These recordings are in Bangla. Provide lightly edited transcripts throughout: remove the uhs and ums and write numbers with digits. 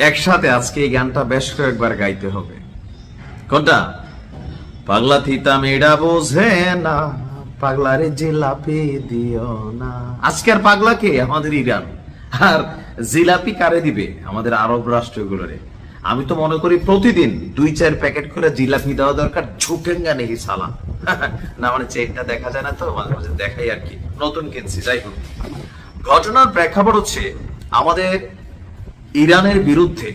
একসাথে আজকে এই গানটা বেশ কয়েকবার গাইতে হবে। কোনটা? পাগলা থিতা মেয়েরা বোঝে না, পাগলারে জিলাপি দিও না। আজকে আর পাগলা কে? আমাদের ইরান। আর জিলাপি কারে দিবে? আমাদের আরব রাষ্ট্রগুলোরে। আমি তো মনে করি প্রতিদিন 2-4 প্যাকেট করে জিলাপি দেওয়া দরকার। ঝুঁকেঙ্গা নেই সালা না, মানে চেনটা দেখা যায় না তো, মাঝে মাঝে দেখাই আর কি, নতুন কিনছি। যাই হোক, ঘটনার প্রেক্ষাপট হচ্ছে আমাদের ইরানের বিরুদ্ধে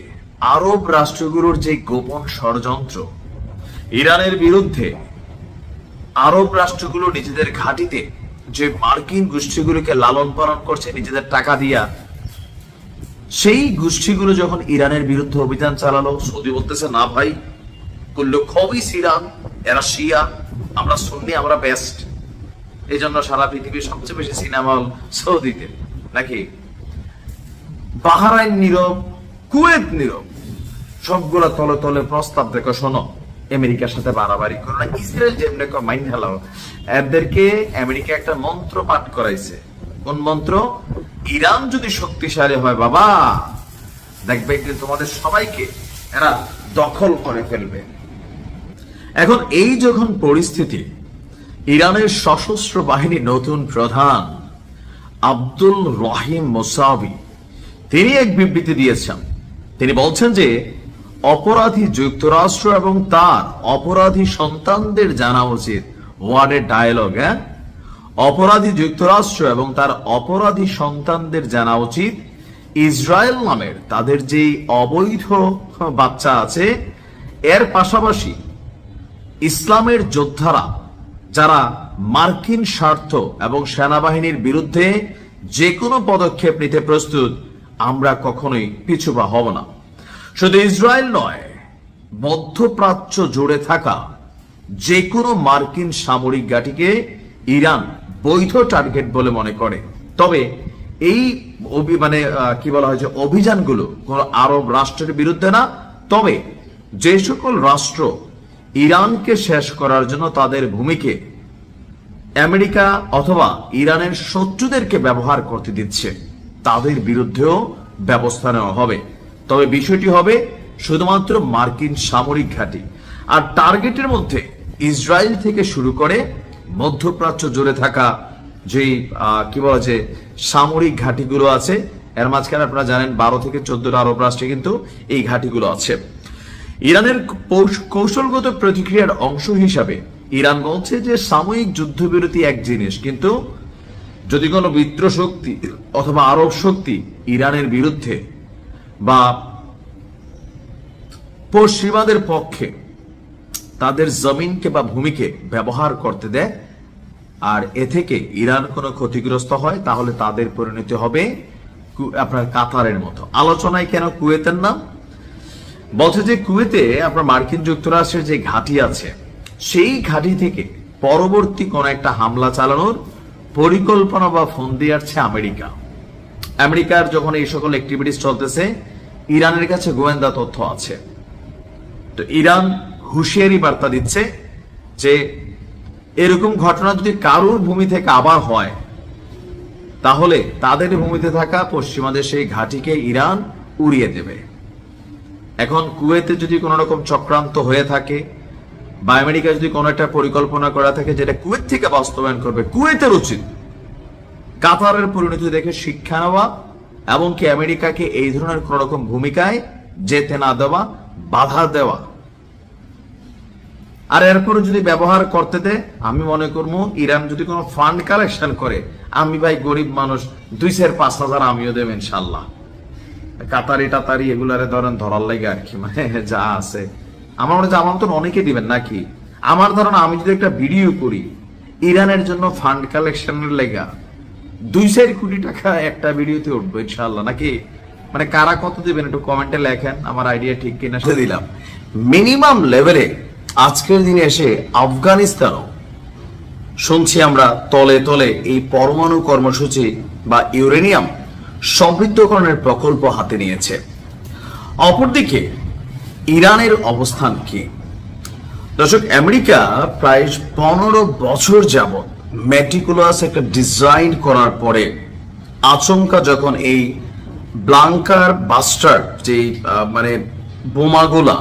আরব রাষ্ট্রগুলোর যে গোপন ষড়যন্ত্র, ইরানের বিরুদ্ধে আরব রাষ্ট্রগুলো নিজেদের ঘাঁটিতে যে মার্কিন গোষ্ঠীগুলোকে লালন পালন করছে নিজেদের টাকা দিয়া, সেই গোষ্ঠীগুলো যখন ইরানের বিরুদ্ধে অভিযান চালালো, সৌদি বলতেছে না ভাই, করলো খবিস ইরান, এরা শিয়া, আমরা সুন্নি, আমরা বেস্ট। এই জন্য সারা পৃথিবীর সবচেয়ে বেশি সিনেমা হল সৌদিতে, নাকি? বাহরাইন নীরব, কুয়েত নীরব, সবগুলা তলে তলে প্রস্তাব দেখো, শোনো আমেরিকার সাথে বাড়াবাড়ি করো না। ইসরায়েল যেমনি মাইন হেলাও, এদেরকে আমেরিকা একটা মন্ত্র পাঠ করাইছে। কোন মন্ত্র? ইরান যদি শক্তিশালী হয় বাবা, দেখবে একদিন তোমাদের সবাইকে এরা দখল করে ফেলবে। এখন এই যখন পরিস্থিতি, ইরানের সশস্ত্র বাহিনীর নতুন প্রধান আব্দুল রহিম মোসাবি তিনি এক বিবৃতি দিয়েছেন। তিনি বলছেন যে অপরাধী যুক্তরাষ্ট্র এবং তার অপরাধী সন্তানদের জানা উচিত। ওয়ার্ডের ডায়ালগ, হ্যাঁ? অপরাধী যুক্তরাষ্ট্র এবং তার অপরাধী সন্তানদের জানা উচিত ইসরায়েল নামের তাদের যে অবৈধ বাচ্চা আছে, এর পাশাপাশি ইসলামের যোদ্ধারা যারা মার্কিন স্বার্থ এবং সেনাবাহিনীর বিরুদ্ধে যে কোনো পদক্ষেপ নিতে প্রস্তুত, আমরা কখনোই পিছুপা হব না। শুধু ইসরায়েল নয়, মধ্যপ্রাচ্য জুড়ে থাকা যে কোনো মার্কিন সামরিক ঘাঁটিকে ইরান বৈধ টার্গেট বলে মনে করে। তবে এই কি বলা হয় যে অভিযানগুলো কোন আরব রাষ্ট্রের বিরুদ্ধে না, তবে যে সকল রাষ্ট্র ইরানকে শেষ করার জন্য তাদের ভূমিকে আমেরিকা অথবা ইরানের শত্রুদেরকে ব্যবহার করতে দিচ্ছে, তাদের বিরুদ্ধেও ব্যবস্থা নেওয়া হবে। তবে বিষয়টি হবে শুধুমাত্র মার্কিন সামরিক ঘাঁটি, আর টার্গেটের মধ্যে ইসরায়েল থেকে শুরু করে মধ্যপ্রাচ্য জুড়ে থাকা যে কি বলা যে সামরিক ঘাঁটিগুলো আছে, এর মাঝখানে আপনারা জানেন 12 থেকে 14টা আরব রাষ্ট্রে কিন্তু এই ঘাঁটিগুলো আছে। ইরানের কৌশলগত প্রতিক্রিয়ার অংশ হিসাবে ইরান বলছে যে সাময়িক যুদ্ধবিরতি এক জিনিস, কিন্তু যদি কোনো মিত্র শক্তি অথবা আরব শক্তি ইরানের বিরুদ্ধে বা পশ্চিমাদের পক্ষে তাদের জমিনকে বা ভূমিকে ব্যবহার করতে দেয়, আর এ থেকে ইরান কোনো ক্ষতিগ্রস্ত হয়, তাহলে তাদের পরিণতি হবে আপনার কাতারের মতো। আলোচনায় কেন কুয়েতের নাম? বলছে যে কুয়েতে আপনার মার্কিন যুক্তরাষ্ট্রের যে ঘাঁটি আছে, সেই ঘাঁটি থেকে পরবর্তী কোন একটা হামলা চালানোর পরিকল্পনা বা ফন্দি আসছে আমেরিকা। আমেরিকার যখন এই সকল অ্যাক্টিভিটিস চলতেছে, ইরানের কাছে গোয়েন্দা তথ্য আছে। তো ইরান হুঁশিয়ারি বার্তা দিচ্ছে যে এরকম ঘটনা যদি কারোর ভূমি থেকে আবার হয়, তাহলে তাদের ভূমিতে থাকা পশ্চিমাদের সেই ঘাঁটিকে ইরান উড়িয়ে দেবে। এখন কুয়েতে যদি কোনো রকম চক্রান্ত হয়ে থাকে বা আমেরিকা যদি কোনো একটা পরিকল্পনা করা থাকে যেটা কুয়েত থেকে বাস্তবায়ন করবে, কুয়েতের উচিত কাতারের পরিণতি দেখে শিক্ষা নেওয়া এবং কি আমেরিকাকে এই ধরনের কোন রকম ভূমিকায় যেতে না দেওয়া, বাধা দেওয়া। আর এরপরে যদি ব্যবহার করতে দেয়, আমি মনে করবো ইরান যদি কোনো ফান্ড কালেকশন করে, আমি ভাই গরিব মানুষ 2,000-5,000 আমিও দেব ইনশাল্লাহ। কাতারি টাতারি এগুলারে ধরেন ধরার লাগে আর কি, মানে যা আছে আমার মনে হয় আমার মতন অনেকে দিবেন নাকি। আমার ধারণা আমি যদি একটা ভিডিও করি ইরানের জন্য ফান্ড কালেকশনের লেগা, 2-4 কোটি টাকা একটা ভিডিওতে উঠবো ইনশাল্লাহ, নাকি? মানে কারা কত দিবেন একটু কমেন্টে লেখেন, আমার আইডিয়া ঠিক কিনা সে দিলাম। মিনিমাম লেভেলে আজকের দিনে এসে আফগানিস্তানও শুনছি আমরা তলে তলে এই পরমাণু কর্মসূচি বা ইউরেনিয়াম সমৃদ্ধকরণের প্রকল্প হাতে নিয়েছে। অপরদিকে ইরানের অবস্থান কি? দর্শক, আমেরিকা প্রায় 15 বছর যাবত মেটিকুলাস একটা ডিজাইন করার পরে আচমকা যখন এই ব্লাঙ্কার বাস্টার যে মানে বোমাগুলা,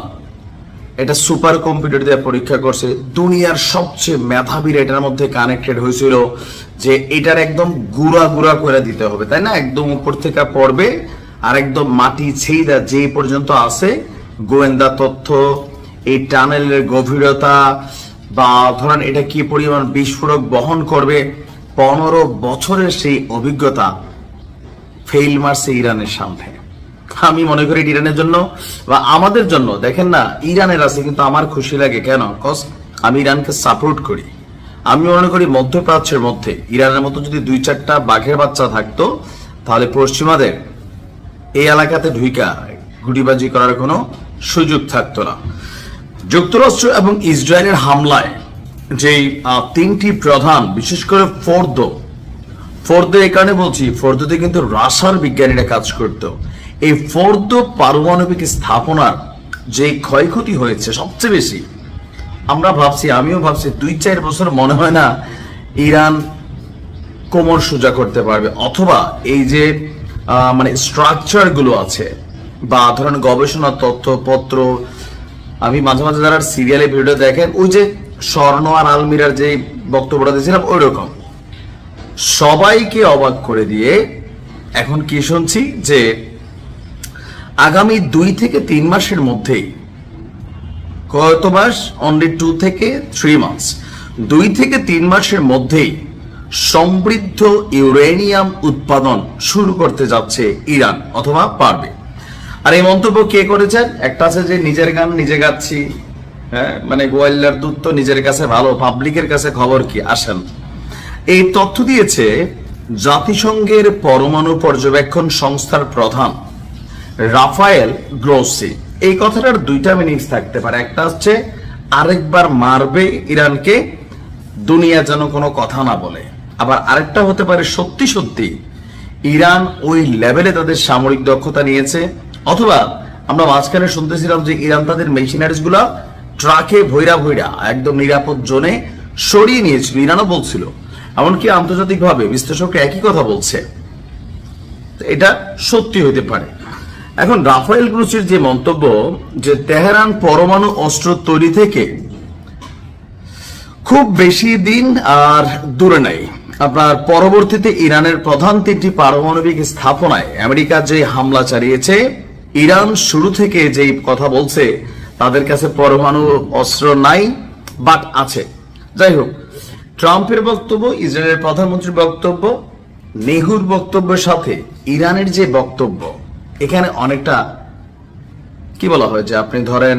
এটা সুপার কম্পিউটার দিয়ে পরীক্ষা করছে। দুনিয়ার সবচেয়ে মেধাবীরা এটার মধ্যে কানেক্টেড হয়েছিল যে এটার একদম গুড়া গুড়া করে দিতে হবে, তাই না? একদম উপর থেকে পড়বে আর একদম মাটি ছেইদা যে পর্যন্ত আছে গোয়েন্দা তথ্য, এই টানেলের গভীরতা বা ধরেন এটা কি পরিমাণ বিস্ফোরক বহন করবে, 15 বছরের সেই অভিজ্ঞতা ফেইল মারছে ইরানের সামনে। আমি মনে করি ইরানের জন্য বা আমাদের জন্য, দেখেন না ইরানের আছে কিন্তু আমার খুশি লাগে কেন? কজ আমি ইরানকে সাপোর্ট করি। আমি মনে করি মধ্যপ্রাচ্যের মধ্যে ইরানের মতো যদি 2-4টা বাঘের বাচ্চা থাকতো তাহলে পশ্চিমাদের এই এলাকাতে ঢুইকা গুটিবাজি করার কোনো সুযোগ থাকতো না। যুক্তরাষ্ট্র এবং ইসরায়েলের হামলায় যেই 3টি প্রধান, বিশেষ করে ফোর্দো এই কারণে বলছি, ফোর্দোতে কিন্তু রাশিয়ার বিজ্ঞানীরা কাজ করতো। এই ফোর্দো পারমাণবিক স্থাপনার যে ক্ষয়ক্ষতি হয়েছে সবচেয়ে বেশি, আমরা ভাবছি, আমিও ভাবছি 2-4 বছর মনে হয় না ইরান কোমর সোজা করতে পারবে, অথবা এই যে মানে স্ট্রাকচার গুলো আছে বা ধরেন গবেষণা তথ্যপত্র, আমি মাঝে মাঝে যারা সিরিয়ালে ভিডিও দেখেন, ওই যে স্বর্ণ আর আলমিরার যে বক্তব্যটা দিয়েছিলাম ওই রকম সবাইকে অবাক করে দিয়ে এখন কি শুনছি যে আগামী 2 থেকে 3 মাসের মধ্যেই, কত মাস? অনলি 2 থেকে 3 মাস, 2 থেকে 3 মাসের মধ্যেই সমৃদ্ধ ইউরেনিয়াম উৎপাদন শুরু করতে যাচ্ছে ইরান, অথবা পারবে। আর এই মন্তব্য কে করেছেন? একটা আছে যে নিজের গান নিজে গাচ্ছি, হ্যাঁ, মানে গোয়াল্লার দুধ তো নিজের কাছে ভালো, পাবলিকের কাছে খবর কি, আসেন। এই তথ্য দিয়েছে জাতিসংঘের পরমাণু পর্যবেক্ষণ সংস্থার প্রধান রাফায়েল গ্রোসি। এই কথাটার 2টা মিনিংস থাকতে পারে। একটা হচ্ছে আরেকবার মারবে ইরানকে, দুনিয়া যেন কোনো কথা না বলে। আবার আরেকটা হতে পারে সত্যি সত্যি ইরান ওই লেভেলে তাদের সামরিক দক্ষতা নিয়েছে, অথবা আমরা মাঝখানে শুনতেছিলাম যে ইরান তাদের মেশিনারিজ গুলা ট্রাকে ভৈরা ভৈরা একদম নিরাপদ জোনে সরিয়ে নিয়েছিল, ইরানও বলছিল। এমনকি আন্তর্জাতিকভাবে বিশ্লেষকরা একই কথা বলছে, এটা সত্যি হতে পারে। এখন রাফায়েল গ্রোসির যে মন্তব্য যে তেহরান পরমাণু অস্ত্র তৈরি থেকে খুব বেশি দিন আর দূরে নাই, আপনার পরবর্তীতে ইরানের প্রধান 3টি পারমাণবিক স্থাপনায় আমেরিকা যে হামলা চালিয়েছে, ইরান শুরু থেকে যেই কথা বলছে তাদের কাছে পরমাণু অস্ত্র নাই বাট আছে। যাই হোক, ট্রাম্পের বক্তব্য, ইসরায়েলের প্রধানমন্ত্রীর বক্তব্য, নেহুর বক্তব্যের সাথে ইরানের যে বক্তব্য, এখানে অনেকটা কি বলা হয় যে আপনি ধরেন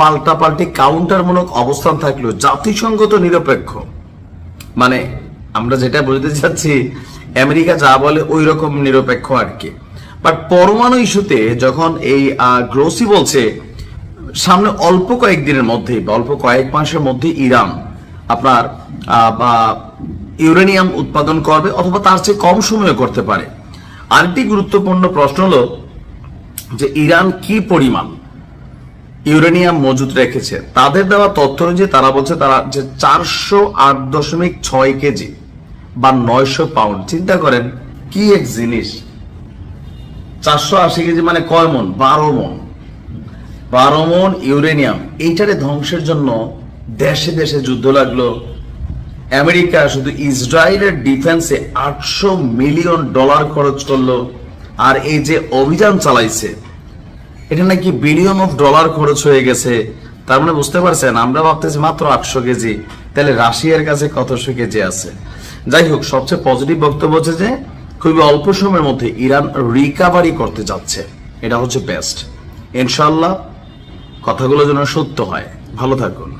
পাল্টাপাল্টি কাউন্টারমূলক অবস্থান থাকলেও জাতিসংঘ তো নিরপেক্ষ। মানে আমরা যেটা বলতে চাচ্ছি, আমেরিকা যা বলে ওই রকম নিরপেক্ষ আর কি। বাট পরমাণু ইস্যুতে যখন এই গ্রোসি বলছে সামনে অল্প কয়েকদিনের মধ্যে বা অল্প কয়েক মাসের মধ্যে ইরান আপনার ইউরেনিয়াম উৎপাদন করবে, অথবা তার চেয়ে কম সময়ে করতে পারে। আরেকটি গুরুত্বপূর্ণ প্রশ্ন হলো যে ইরান কি পরিমাণ ইউরেনিয়াম মজুদ রেখেছে। তাদের দেওয়া তথ্য অনুযায়ী তারা বলছে তারা যে 408.6 কেজি বা 900 পাউন্ড। চিন্তা করেন কি এক জিনিস, 480 কেজি মানে কয় মন? 12 মন ইউরেনিয়াম। এইটারে ধ্বংসের জন্য দেশে দেশে যুদ্ধ লাগলো। আমেরিকা শুধু ইসরায়েলের ডিফেন্সে $800 মিলিয়ন খরচ করলো। আর এই যে অভিযান চালাইছে, এটা নাকি $1 বিলিয়ন খরচ হয়ে গেছে। তার মানে বুঝতে পারছেন, আমরা ভাবতেছি মাত্র 800 কেজি, তাহলে রাশিয়ার কাছে কতশো কেজি আছে। যাই হোক, সবচেয়ে পজিটিভ বক্তব্য হচ্ছে যে খুবই অল্প সময়ের মধ্যে ইরান রিকাভারি করতে যাচ্ছে, এটা হচ্ছে বেস্ট। ইনশাআল্লাহ কথাগুলো যেন সত্য হয়। ভালো থাকুন।